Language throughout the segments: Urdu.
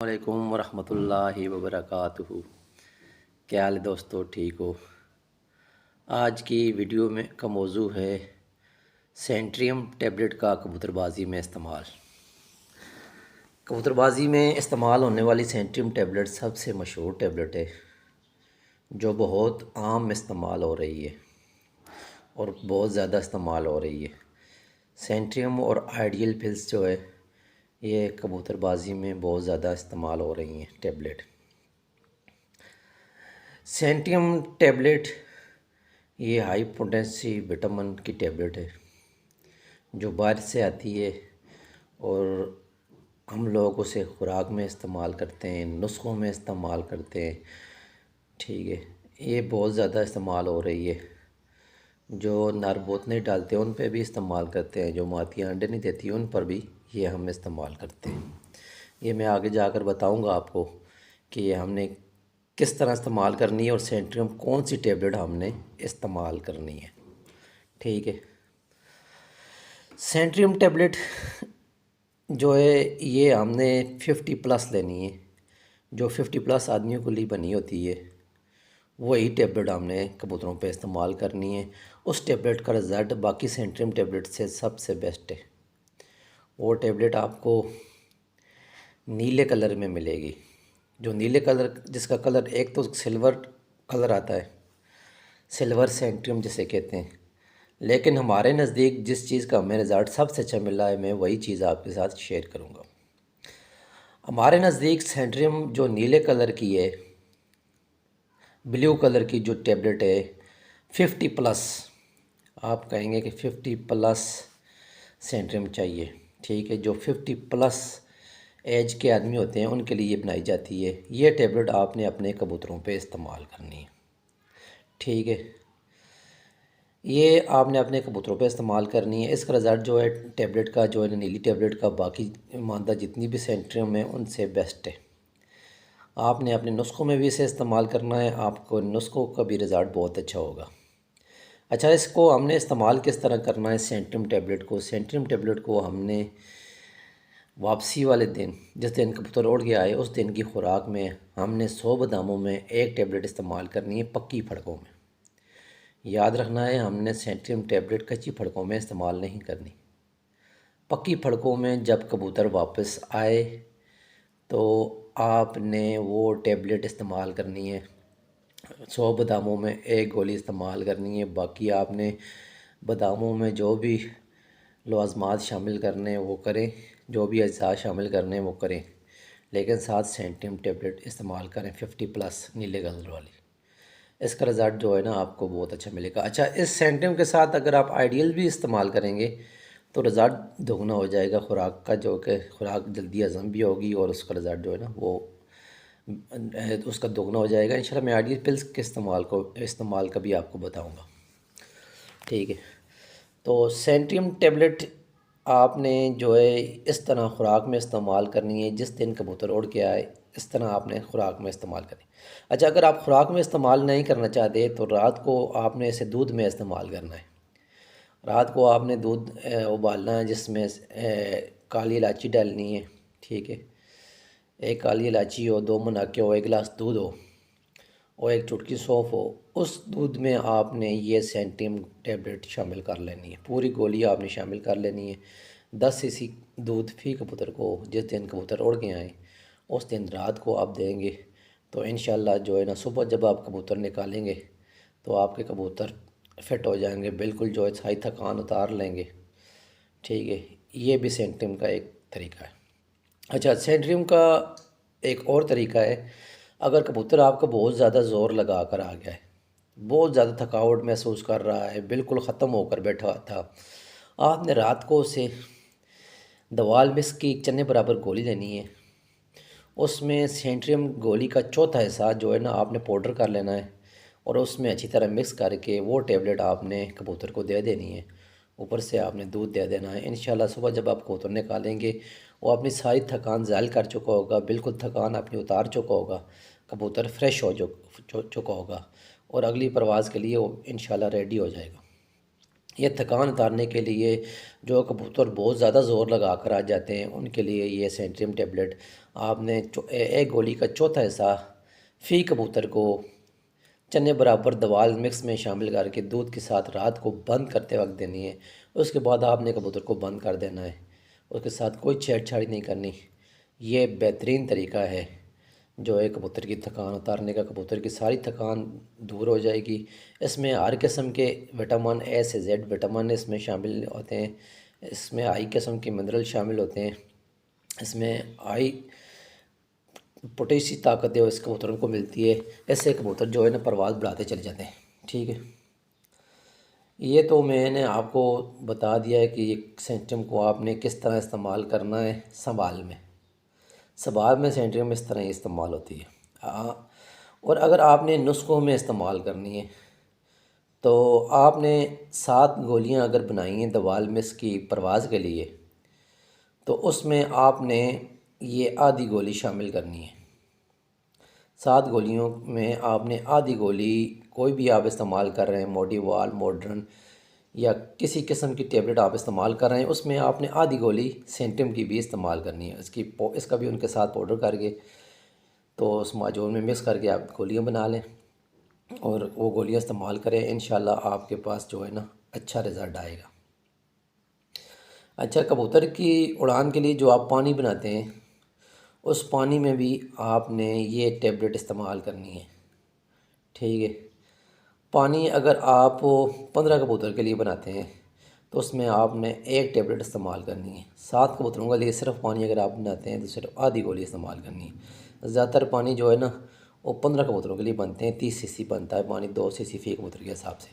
وعلیکم ورحمۃ اللہ وبرکاتہ۔ کیا حال ہے دوستو، ٹھیک ہو؟ آج کی ویڈیو میں کا موضوع ہے سینٹریم ٹیبلٹ کا کبوتر بازی میں استعمال۔ کبوتر بازی میں استعمال ہونے والی سینٹریم ٹیبلٹ سب سے مشہور ٹیبلٹ ہے جو بہت عام استعمال ہو رہی ہے اور بہت زیادہ استعمال ہو رہی ہے۔ سینٹریم اور آئیڈیل پلس جو ہے یہ کبوتر بازی میں بہت زیادہ استعمال ہو رہی ہیں ٹیبلٹ۔ سینٹریم ٹیبلٹ یہ ہائی پوٹینسی وٹامن کی ٹیبلٹ ہے جو باہر سے آتی ہے اور ہم لوگ اسے خوراک میں استعمال کرتے ہیں، نسخوں میں استعمال کرتے ہیں، ٹھیک ہے۔ یہ بہت زیادہ استعمال ہو رہی ہے۔ جو نر بوتنے ڈالتے ہیں ان پہ بھی استعمال کرتے ہیں، جو مادیاں انڈے نہیں دیتی ان پر بھی یہ ہم استعمال کرتے ہیں۔ یہ میں آگے جا کر بتاؤں گا آپ کو کہ یہ ہم نے کس طرح استعمال کرنی ہے اور سینٹریم کون سی ٹیبلٹ ہم نے استعمال کرنی ہے، ٹھیک ہے۔ سینٹریم ٹیبلٹ جو ہے یہ ہم نے 50+ لینی ہے، جو 50+ آدمیوں کے لیے بنی ہوتی ہے وہی ٹیبلٹ ہم نے کبوتروں پہ استعمال کرنی ہے۔ اس ٹیبلٹ کا رزلٹ باقی سینٹریم ٹیبلٹ سے سب سے بیسٹ ہے۔ وہ ٹیبلٹ آپ کو نیلے کلر میں ملے گی، جو نیلے کلر جس کا کلر ایک تو سلور کلر آتا ہے، سلور سینٹریم جسے کہتے ہیں، لیکن ہمارے نزدیک جس چیز کا ہمیں رزلٹ سب سے اچھا ملا ہے میں وہی چیز آپ کے ساتھ شیئر کروں گا۔ ہمارے نزدیک سینٹریم جو نیلے کلر کی ہے، بلیو کلر کی جو ٹیبلٹ ہے 50+، آپ کہیں گے کہ 50+ سینٹریم چاہیے، ٹھیک ہے۔ جو 50+ ایج کے آدمی ہوتے ہیں ان کے لیے بنائی جاتی ہے۔ یہ ٹیبلٹ آپ نے اپنے کبوتروں پہ استعمال کرنی ہے، ٹھیک ہے۔ یہ آپ نے اپنے کبوتروں پہ استعمال کرنی ہے۔ اس کا رزلٹ جو ہے ٹیبلٹ کا جو ہے نیلی ٹیبلٹ کا باقی ماندہ جتنی بھی سینٹریم ہیں ان سے بیسٹ ہے۔ آپ نے اپنے نسخوں میں بھی اسے استعمال کرنا ہے، آپ کو نسخوں کا بھی رزلٹ بہت اچھا ہوگا۔ اچھا، اس کو ہم نے استعمال کس طرح کرنا ہے سینٹریم ٹیبلٹ کو؟ سینٹریم ٹیبلٹ کو ہم نے واپسی والے دن، جس دن کبوتر اڑ گیا ہے اس دن کی خوراک میں ہم نے 100 باداموں میں ایک ٹیبلٹ استعمال کرنی ہے پکی پھڑکوں میں۔ یاد رکھنا ہے ہم نے سینٹریم ٹیبلٹ کچی پھڑکوں میں استعمال نہیں کرنی، پکی پھڑکوں میں۔ جب کبوتر واپس آئے تو آپ نے وہ ٹیبلٹ استعمال کرنی ہے، 100 باداموں میں ایک گولی استعمال کرنی ہے۔ باقی آپ نے باداموں میں جو بھی لوازمات شامل کرنے وہ کریں، جو بھی اجزاء شامل کرنے وہ کریں، لیکن ساتھ سینٹریم ٹیبلٹ استعمال کریں 50+ نیلے کلر والی۔ اس کا رزلٹ جو ہے نا آپ کو بہت اچھا ملے گا۔ اچھا، اس سینٹریم کے ساتھ اگر آپ آئیڈیل بھی استعمال کریں گے تو رزلٹ دگنا ہو جائے گا خوراک کا، جو کہ خوراک جلدی ہضم بھی ہوگی اور اس کا رزلٹ جو ہے نا وہ اس کا دگنا ہو جائے گا۔ انشاءاللہ میں آئیڈیل پلس کے استعمال کا بھی آپ کو بتاؤں گا، ٹھیک ہے۔ تو سینٹریم ٹیبلٹ آپ نے جو ہے اس طرح خوراک میں استعمال کرنی ہے، جس دن کبوتر اڑ کے آئے اس طرح آپ نے خوراک میں استعمال کرنی ہے۔ اچھا، اگر آپ خوراک میں استعمال نہیں کرنا چاہتے تو رات کو آپ نے اسے دودھ میں استعمال کرنا ہے۔ رات کو آپ نے دودھ ابالنا ہے، جس میں کالی الائچی ڈالنی ہے، ٹھیک ہے۔ ایک کالی الائچی ہو، 2 مناکے ہو، 1 گلاس دودھ ہو اور 1 چٹکی سونف ہو۔ اس دودھ میں آپ نے یہ سینٹریم ٹیبلٹ شامل کر لینی ہے، پوری گولی آپ نے شامل کر لینی ہے۔ 10 cc دودھ فی کبوتر کو جس دن کبوتر اڑ کے آئیں اس دن رات کو آپ دیں گے تو انشاءاللہ جو ہے نا صبح جب آپ کبوتر نکالیں گے تو آپ کے کبوتر فٹ ہو جائیں گے، بالکل جو ہے ساری تھکان اتار لیں گے، ٹھیک ہے۔ یہ بھی سینٹریم کا ایک طریقہ ہے۔ اچھا، سینٹریم کا ایک اور طریقہ ہے، اگر کبوتر آپ کو بہت زیادہ زور لگا کر آ گیا ہے، بہت زیادہ تھکاوٹ محسوس کر رہا ہے، بالکل ختم ہو کر بیٹھا تھا، آپ نے رات کو اسے دوال مس کی چنے برابر گولی لینی ہے۔ اس میں سینٹریم گولی کا چوتھا حصہ جو ہے نا آپ نے پاؤڈر کر لینا ہے اور اس میں اچھی طرح مکس کر کے وہ ٹیبلٹ آپ نے کبوتر کو دے دینی ہے، اوپر سے آپ نے دودھ دے دینا ہے۔ انشاءاللہ صبح جب آپ کبوتر نکالیں گے وہ اپنی ساری تھکان زائل کر چکا ہوگا، بالکل تھکان اپنی اتار چکا ہوگا، کبوتر فریش ہو چکا ہوگا اور اگلی پرواز کے لیے وہ انشاءاللہ ریڈی ہو جائے گا۔ یہ تھکان اتارنے کے لیے جو کبوتر بہت زیادہ زور لگا کر آ جاتے ہیں ان کے لیے یہ سینٹریم ٹیبلٹ آپ نے ایک گولی کا چوتھا حصہ فی کبوتر کو چنے برابر دوال مکس میں شامل کر کے دودھ کے ساتھ رات کو بند کرتے وقت دینی ہے۔ اس کے بعد آپ نے کبوتر کو بند کر دینا ہے، اس کے ساتھ کوئی چھیڑ چھاڑی نہیں کرنی۔ یہ بہترین طریقہ ہے جو ہے کبوتر کی تھکان اتارنے کا، کبوتر کی ساری تھکان دور ہو جائے گی۔ اس میں ہر قسم کے وٹامن اے سے زیڈ وٹامن اس میں شامل ہوتے ہیں، اس میں ہائی قسم کے منرل شامل ہوتے ہیں، اس میں ہائی پوٹیشی طاقت ہے وہ اس کبوتروں کو ملتی ہے۔ ایسے کبوتر جو ہے نا پرواز بڑھاتے چلے جاتے ہیں۔ ٹھیک ہے، یہ تو میں نے آپ کو بتا دیا ہے کہ یہ سینٹریم کو آپ نے کس طرح استعمال کرنا ہے۔ سنبھال میں سینٹریم اس طرح ہی استعمال ہوتی ہے۔ اور اگر آپ نے نسخوں میں استعمال کرنی ہے تو آپ نے 7 گولیاں اگر بنائی ہیں دوال مس کی پرواز کے لیے تو اس میں آپ نے یہ آدھی گولی شامل کرنی ہے۔ 7 گولیوں میں آپ نے آدھی گولی، کوئی بھی آپ استعمال کر رہے ہیں موڈی وال، ماڈرن یا کسی قسم کی ٹیبلٹ آپ استعمال کر رہے ہیں، اس میں آپ نے آدھی گولی سینٹریم کی بھی استعمال کرنی ہے۔ اس کا بھی ان کے ساتھ پاؤڈر کر کے تو اس معجون میں مکس کر کے آپ گولیاں بنا لیں اور وہ گولیاں استعمال کریں، انشاءاللہ آپ کے پاس جو ہے نا اچھا رزلٹ آئے گا۔ اچھا، کبوتر کی اڑان کے لیے جو آپ پانی بناتے ہیں اس پانی میں بھی آپ نے یہ ٹیبلٹ استعمال کرنی ہے۔ ٹھیک ہے، پانی اگر آپ 15 کبوتر کے لیے بناتے ہیں تو اس میں آپ نے ایک ٹیبلٹ استعمال کرنی ہے۔ 7 کبوتروں کے لیے صرف پانی اگر آپ بناتے ہیں تو صرف آدھی گولی استعمال کرنی ہے۔ زیادہ تر پانی جو ہے نا وہ 15 کبوتروں کے لیے بنتے ہیں، 30 cc بنتا ہے پانی، 2 cc فی کبوتر کے حساب سے۔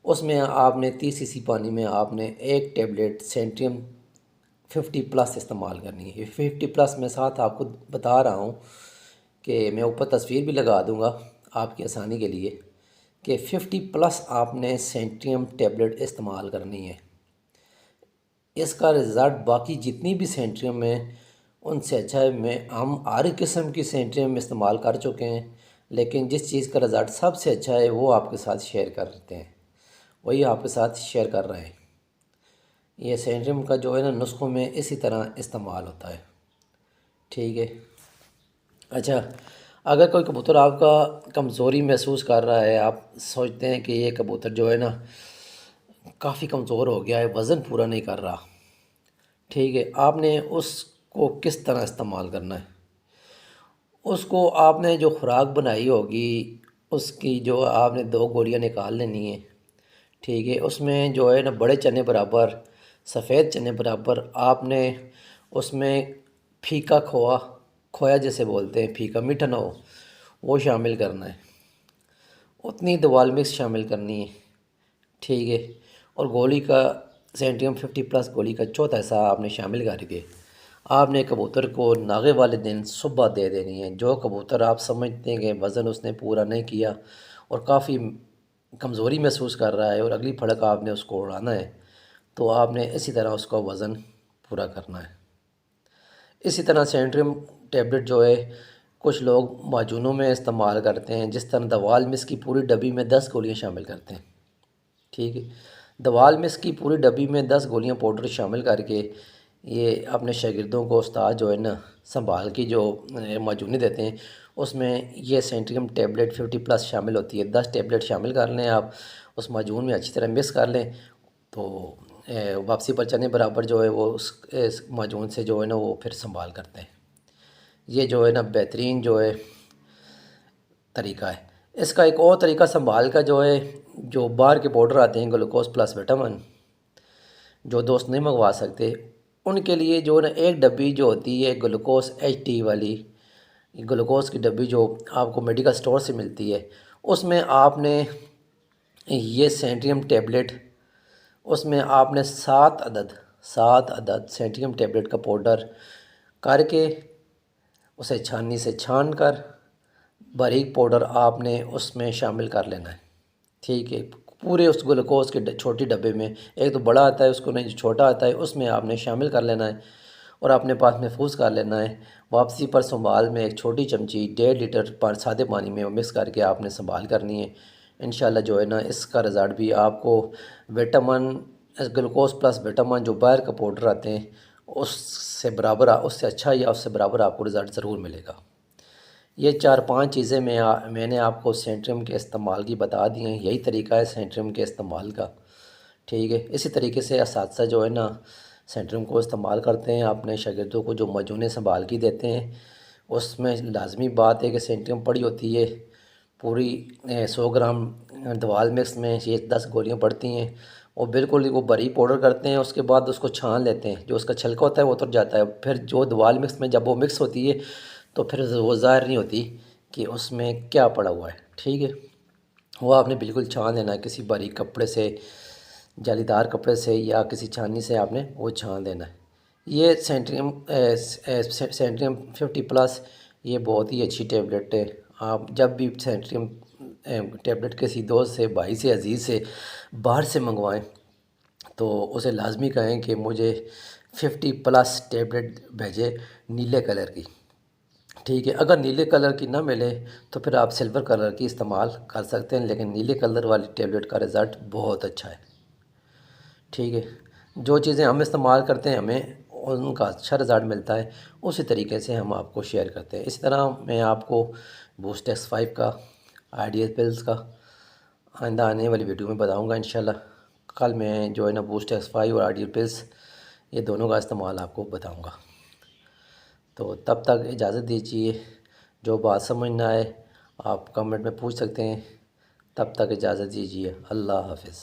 اس میں آپ نے 30 cc پانی میں آپ نے ایک ٹیبلٹ سینٹریم 50+ استعمال کرنی ہے۔ 50+ میں ساتھ آپ کو بتا رہا ہوں کہ میں اوپر تصویر بھی لگا دوں گا آپ کی آسانی کے لیے کہ 50+ آپ نے سینٹریم ٹیبلٹ استعمال کرنی ہے۔ اس کا رزلٹ باقی جتنی بھی سینٹریم ہیں ان سے اچھا ہے۔ ہم ہر قسم کی سینٹریم استعمال کر چکے ہیں لیکن جس چیز کا رزلٹ سب سے اچھا ہے وہ آپ کے ساتھ شیئر کرتے ہیں، وہی آپ کے ساتھ شیئر کر رہے ہیں۔ یہ سینٹریم کا جو ہے نا نسخوں میں اسی طرح استعمال ہوتا ہے۔ ٹھیک ہے، اچھا، اگر کوئی کبوتر آپ کا کمزوری محسوس کر رہا ہے، آپ سوچتے ہیں کہ یہ کبوتر جو ہے نا کافی کمزور ہو گیا ہے، وزن پورا نہیں کر رہا، ٹھیک ہے، آپ نے اس کو کس طرح استعمال کرنا ہے؟ اس کو آپ نے جو خوراک بنائی ہوگی اس کی جو آپ نے 2 گولیاں نکال لینی ہیں، ٹھیک ہے، اس میں جو ہے نا بڑے چنے برابر، سفید چنے برابر آپ نے اس میں پھیکا کھویا جیسے بولتے ہیں، پھیکا میٹھا نہ ہو وہ شامل کرنا ہے، اتنی دوال مکس شامل کرنی ہے۔ ٹھیک ہے، اور گولی کا سینٹریم 50+ گولی کا چوتھا حصہ آپ نے شامل کر کے آپ نے کبوتر کو ناغے والے دن صبح دے دینی ہے۔ جو کبوتر آپ سمجھتے ہیں کہ وزن اس نے پورا نہیں کیا اور کافی کمزوری محسوس کر رہا ہے اور اگلی پھڑک آپ نے اس کو اڑانا ہے تو آپ نے اسی طرح اس کا وزن پورا کرنا ہے۔ اسی طرح سینٹریم ٹیبلٹ جو ہے کچھ لوگ معجونوں میں استعمال کرتے ہیں، جس طرح دوال مس کی پوری ڈبی میں 10 گولیاں شامل کرتے ہیں۔ ٹھیک ہے، دوال مس کی پوری ڈبی میں 10 گولیاں پاؤڈر شامل کر کے یہ اپنے شاگردوں کو استاد جو ہے نا سنبھال کی جو معجونی دیتے ہیں اس میں یہ سینٹریم ٹیبلٹ 50+ شامل ہوتی ہے۔ 10 ٹیبلٹ شامل کر لیں آپ، اس معجون میں اچھی طرح مکس کر لیں تو واپسی پر چنے برابر جو ہے وہ اس معجون سے جو ہے نا وہ پھر سنبھال کرتے ہیں۔ یہ جو ہے نا بہترین جو ہے طریقہ ہے۔ اس کا ایک اور طریقہ سنبھال کا جو ہے، جو باہر کے پاؤڈر آتے ہیں گلوکوز پلس وٹامن، جو دوست نہیں منگوا سکتے ان کے لیے جو ہے نا ایک ڈبی جو ہوتی ہے گلوکوز HT والی، گلوکوز کی ڈبی جو آپ کو میڈیکل سٹور سے ملتی ہے، اس میں آپ نے یہ سینٹریم ٹیبلٹ، اس میں آپ نے 7 عدد سینٹریم ٹیبلٹ کا پاؤڈر کر کے اسے چھاننی سے چھان کر باریک پاؤڈر آپ نے اس میں شامل کر لینا ہے۔ ٹھیک ہے، پورے اس گلوکوز کے چھوٹی ڈبے میں، ایک تو بڑا آتا ہے اس کو نہیں، جو چھوٹا آتا ہے اس میں آپ نے شامل کر لینا ہے اور اپنے پاس محفوظ کر لینا ہے۔ واپسی پر سنبھال میں ایک چھوٹی چمچی 1.5 لیٹر سادے پانی میں مکس کر کے آپ نے سنبھال کرنی ہے۔ انشاءاللہ جو ہے نا اس کا رزلٹ بھی آپ کو وٹامن گلوکوز پلس وٹامن جو باہر کا پاؤڈر آتے ہیں اس سے برابر، اس سے اچھا یا اس سے برابر آپ کو رزلٹ ضرور ملے گا۔ یہ 4-5 چیزیں میں نے آپ کو سینٹریم کے استعمال کی بتا دی ہیں، یہی طریقہ ہے سینٹریم کے استعمال کا، ٹھیک ہے۔ اسی طریقے سے اساتذہ جو ہے نا سینٹریم کو استعمال کرتے ہیں، اپنے شاگردوں کو جو مجونے سنبھال کی دیتے ہیں، اس میں لازمی بات ہے کہ سینٹریم پڑی ہوتی ہے پوری 100 گرام دوال مکس میں، یہ 10 گولیاں پڑتی ہیں، وہ بالکل وہ بری پاؤڈر کرتے ہیں، اس کے بعد اس کو چھان لیتے ہیں، جو اس کا چھلکا ہوتا ہے وہ اتر جاتا ہے، پھر جو دوال مکس میں جب وہ مکس ہوتی ہے تو پھر وہ ظاہر نہیں ہوتی کہ اس میں کیا پڑا ہوا ہے، ٹھیک ہے۔ وہ آپ نے بالکل چھان لینا ہے کسی باریک کپڑے سے، جالی دار کپڑے سے یا کسی چھاننی سے آپ نے وہ چھان دینا ہے۔ یہ سینٹریم 50 پلس یہ بہت ہی اچھی ٹیبلٹ ہے۔ آپ جب بھی سینٹریم ٹیبلٹ کسی دوست سے، بھائی سے، عزیز سے باہر سے منگوائیں تو اسے لازمی کہیں کہ مجھے 50 پلس ٹیبلٹ بھیجے نیلے کلر کی، ٹھیک ہے۔ اگر نیلے کلر کی نہ ملے تو پھر آپ سلور کلر کی استعمال کر سکتے ہیں، لیکن نیلے کلر والی ٹیبلٹ کا رزلٹ بہت اچھا ہے، ٹھیک ہے۔ جو چیزیں ہم استعمال کرتے ہیں ہمیں ان کا اچھا رزلٹ ملتا ہے، اسی طریقے سے ہم آپ کو شیئر کرتے ہیں۔ اسی طرح میں آپ کو بوسٹ X5 کا، آئیڈیل پلز کا آئندہ آنے والی ویڈیو میں بتاؤں گا انشاءاللہ۔ کل میں جو ہے نا بوسٹ X5 اور آئیڈیل پلز یہ دونوں کا استعمال آپ کو بتاؤں گا۔ تو تب تک اجازت دیجیے، جو بات سمجھ نہ آئے آپ کمنٹ میں پوچھ سکتے ہیں۔ تب تک اجازت دیجیے، اللہ حافظ۔